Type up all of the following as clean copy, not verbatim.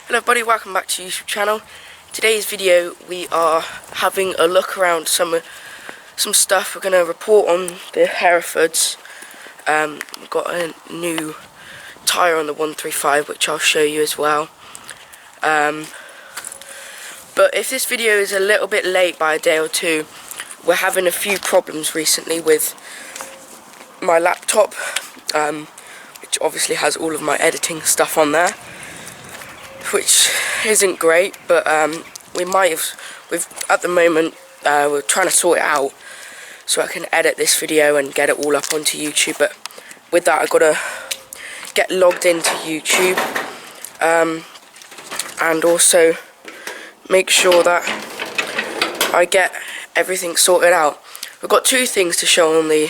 Hello everybody, welcome back to the YouTube channel. Today's video we are having a look around some stuff. We're going to report on the Herefords. We've got a new tyre on the 135 which I'll show you as well. But if this video is a little bit late by a day or two, we're having a few problems recently with my laptop, which obviously has all of my editing stuff on there, which isn't great, but we've at the moment we're trying to sort it out so I can edit this video and get it all up onto YouTube. But with that I've got to get logged into YouTube and also make sure that I get everything sorted out. We've got two things to show on the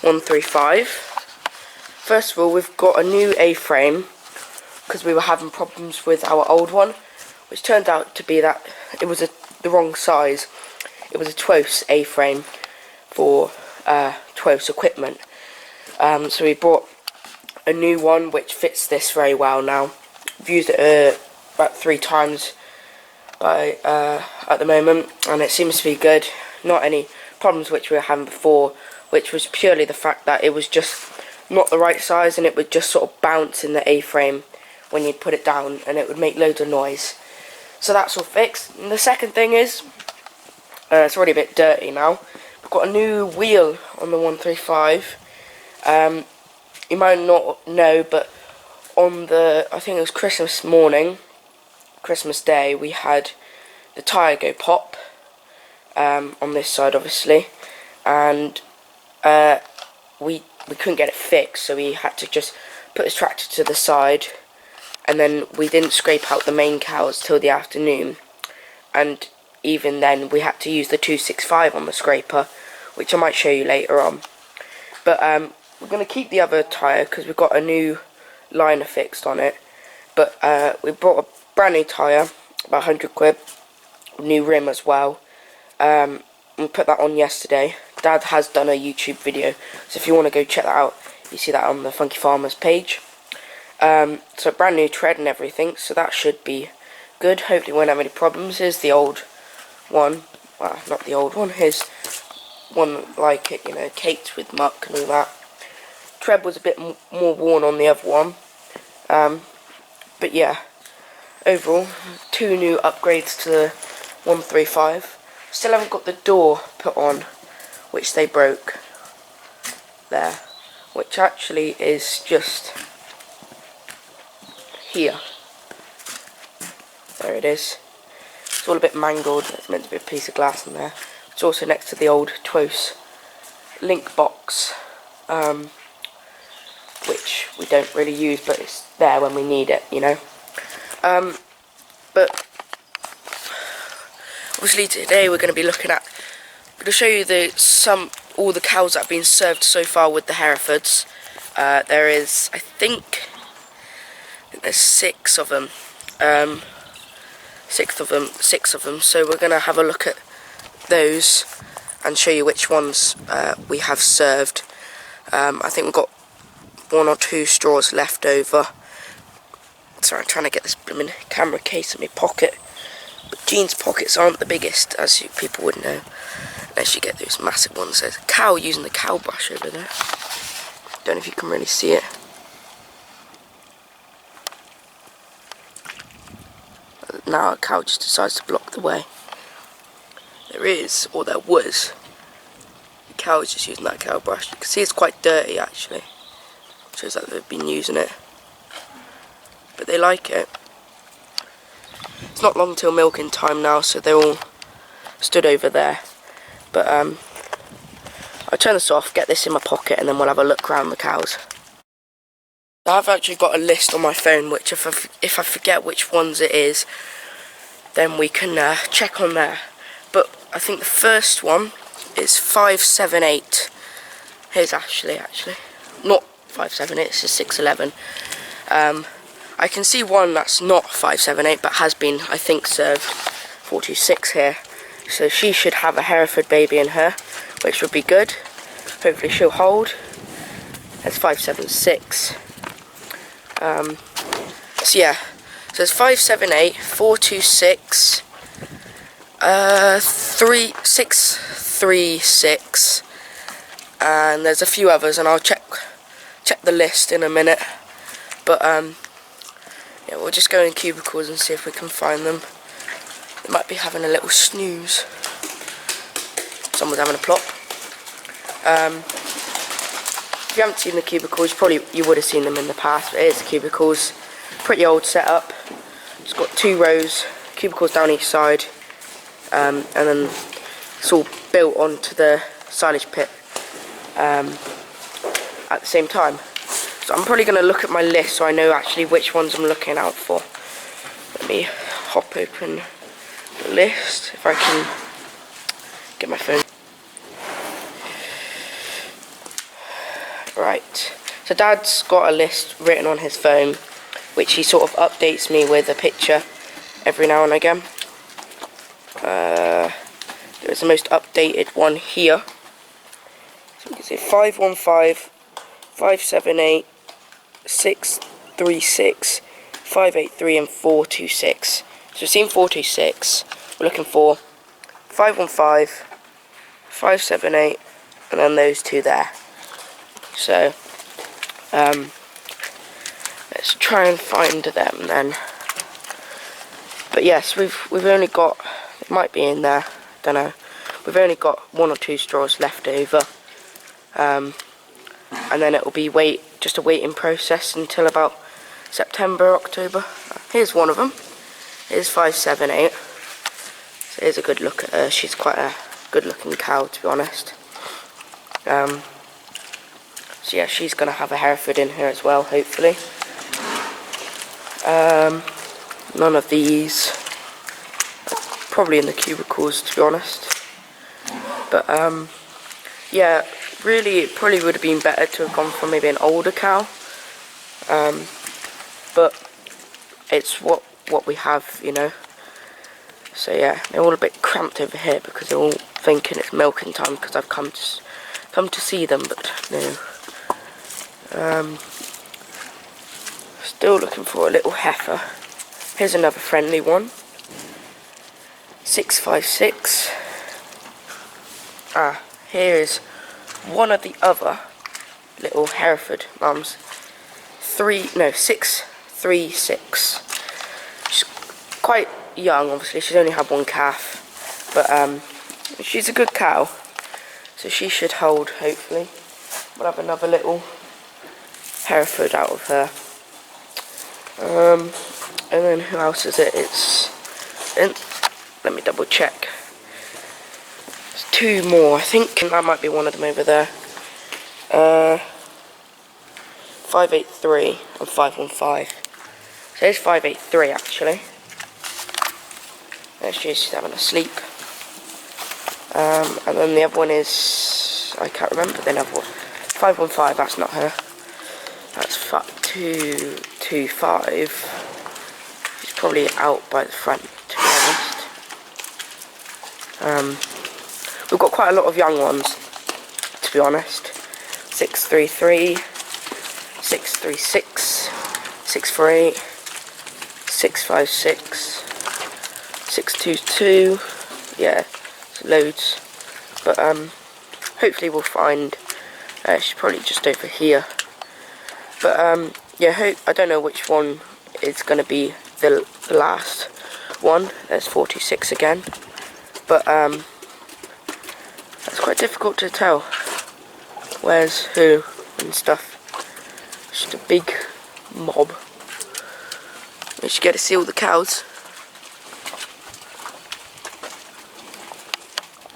135. First of all, we've got a new A-frame because we were having problems with our old one, which turned out to be that it was the wrong size. It was a TWOS A-frame for TWOS equipment. So we bought a new one which fits this very well now. I've used it about 3 times at the moment, and it seems to be good. Not any problems which we were having before, which was purely the fact that it was just not the right size and it would just sort of bounce in the A-frame when you'd put it down, and it would make loads of noise. So that's all fixed. And the second thing is, it's already a bit dirty now. We've got a new wheel on the 135. You might not know, but on I think it was Christmas morning, Christmas Day, we had the tyre go pop on this side, obviously, and we couldn't get it fixed, so we had to just put this tractor to the side. And then we didn't scrape out the main cowls till the afternoon, and even then we had to use the 265 on the scraper, which I might show you later on. But we're going to keep the other tyre because we've got a new liner fixed on it. But we bought a brand new tyre, about 100 quid, new rim as well. We put that on yesterday. Dad has done a YouTube video, so if you want to go check that out, you see that on the Funky Farmers page. So brand new tread and everything, so that should be good. Hopefully won't have any problems. Here's the old one, well, not the old one, here's one like it, you know, caked with muck and all that. Tread was a bit more worn on the other one, but yeah, overall 2 new upgrades to the 135. Still haven't got the door put on, which they broke there, which actually is just here. There it is. It's all a bit mangled. There's meant to be a piece of glass in there. It's also next to the old TWOS link box, which we don't really use, but it's there when we need it, you know. But obviously today we're going to be looking at, I'm going to show you all the cows that have been served so far with the Herefords. There is, I think there's 6 of them. 6 of them. So we're going to have a look at those and show you which ones we have served. I think we've got 1 or 2 straws left over. Sorry, I'm trying to get this blooming camera case in my pocket. But jeans pockets aren't the biggest, as you people would know, unless you get those massive ones. There's a cow using the cow brush over there. Don't know if you can really see it. Now a cow just decides to block the way. There is, or there was, the cow is just using that cow brush. You can see it's quite dirty actually. Shows that they've been using it. But they like it. It's not long till milking time now, so they're all stood over there. But I'll turn this off, get this in my pocket, and then we'll have a look around the cows. I've actually got a list on my phone, which if I forget which ones it is, then we can check on there. But I think the first one is 578. Here's Ashley, actually. Not 578, it's a 611. I can see one that's not 578, but has been, I think, served 426 here. So she should have a Hereford baby in her, which would be good. Hopefully she'll hold. That's 576. So yeah, So it's 578, 426, 636, and there's a few others, and I'll check the list in a minute. But yeah, we'll just go in cubicles and see if we can find them. They might be having a little snooze. Someone's having a plop. If you haven't seen the cubicles, you would have seen them in the past. But it is cubicles, pretty old setup. It's got 2 rows, cubicles down each side, and then it's all built onto the silage pit at the same time. So I'm probably going to look at my list so I know actually which ones I'm looking out for. Let me hop open the list if I can get my phone. Right, so Dad's got a list written on his phone, which he sort of updates me with a picture every now and again. There's the most updated one here. So you can see 515, 578, 636, 583 and 426. So we've seen 426. We're looking for 515, 578, and then those 2 there. So let's try and find them then. But yes, we've only got, it might be in there, don't know. We've only got 1 or 2 straws left over, and then it will be just a waiting process until about September, October. Here's one of them. Here's 578. So here's a good look at her. She's quite a good looking cow, to be honest. So yeah, she's going to have a Hereford in her as well, hopefully. None of these. Probably in the cubicles, to be honest. But yeah, really it probably would have been better to have gone for maybe an older cow. But it's what we have, you know. So yeah, they're all a bit cramped over here because they're all thinking it's milking time because I've come to see them, but no. Still looking for a little heifer. Here's another friendly one. 656. Here is one of the other little Hereford mums. 636. She's quite young, obviously. She's only had 1 calf, but she's a good cow, so she should hold. Hopefully, we'll have another little Hereford out of her. And then who else is it? Let me double check. There's 2 more, I think. That might be one of them over there. 583 and 515. So there's 583 actually. There she is, she's having a sleep. And then the other one is, I can't remember the other one. 515, that's not her. That's 225. She's probably out by the front, to be honest. We've got quite a lot of young ones, to be honest. 633, 636, 648, 656, 622. Yeah, it's loads. But hopefully we'll find. She's probably just over here. But yeah, I don't know which one is going to be the last one. There's 46 again. But that's quite difficult to tell where's who and stuff. Just a big mob. We should get to see all the cows.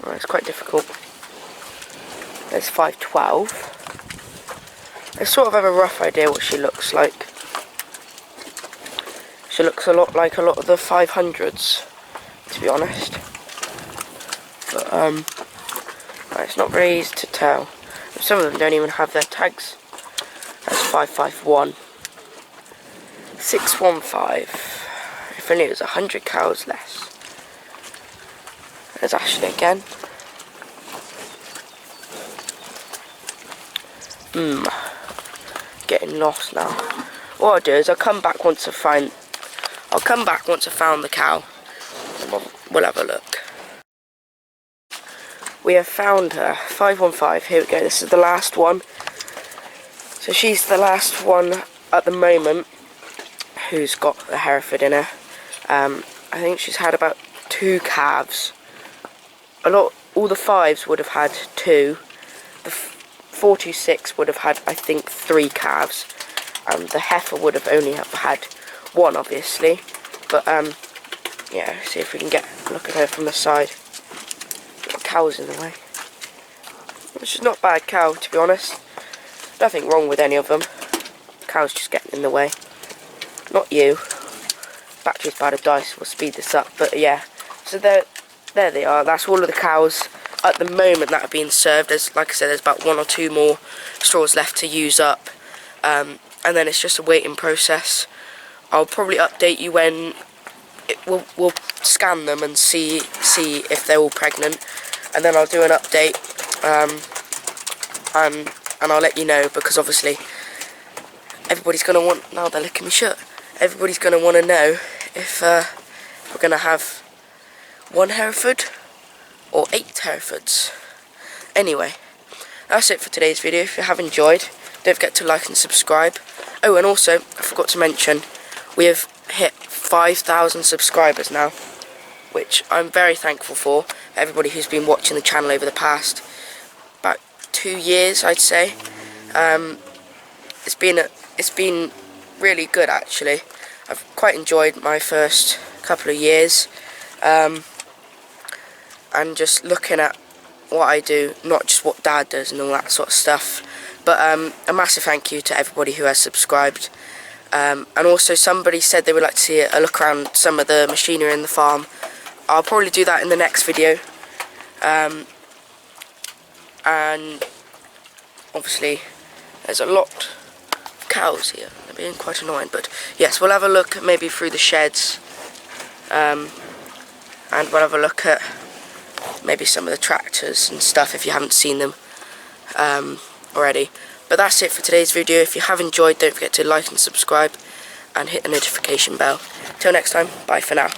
Well, it's quite difficult. There's 512. I sort of have a rough idea what she looks like. She looks a lot like a lot of the 500s, to be honest. But it's not very easy to tell. Some of them don't even have their tags. That's 551. 615. If only it was 100 cows less. There's Ashley again. Getting lost now. What I'll do is I'll come back once I'll I'll come back once I've found the cow. We'll have a look. We have found her. 515. Here we go. This is the last one. So she's the last one at the moment who's got a Hereford in her. I think she's had about 2 calves. All the 5s would have had 2. The 426 would have had, I think, 3 calves. And the heifer would have only have had 1, obviously. But yeah, see if we can get a look at her from the side. Got cows in the way. Which is not a bad cow, to be honest. Nothing wrong with any of them. Cow's just getting in the way. Not you. Battery's about to die, so we'll speed this up. But yeah, so there they are. That's all of the cows at the moment that are being served. Like I said, there's about 1 or 2 more straws left to use up. And then it's just a waiting process. I'll probably update you when we'll scan them and see if they're all pregnant. And then I'll do an update. And I'll let you know, because obviously everybody's going to want... Now they're licking me shut. Everybody's going to want to know if we're going to have 1 Hereford or 8 Herefords. Anyway, that's it for today's video. If you have enjoyed, don't forget to like and subscribe. Oh, and also, I forgot to mention, we have hit 5,000 subscribers now, which I'm very thankful for everybody who's been watching the channel over the past about 2 years, I'd say. It's been really good, actually. I've quite enjoyed my first couple of years, and just looking at what I do, not just what Dad does and all that sort of stuff. But a massive thank you to everybody who has subscribed. And also, somebody said they would like to see a look around some of the machinery in the farm. I'll probably do that in the next video. And obviously, there's a lot of cows here. They're being quite annoying. But yes, we'll have a look maybe through the sheds. And we'll have a look at maybe some of the tractors and stuff if you haven't seen them already. But that's it for today's video. If you have enjoyed, don't forget to like and subscribe and hit the notification bell. Till next time, bye for now.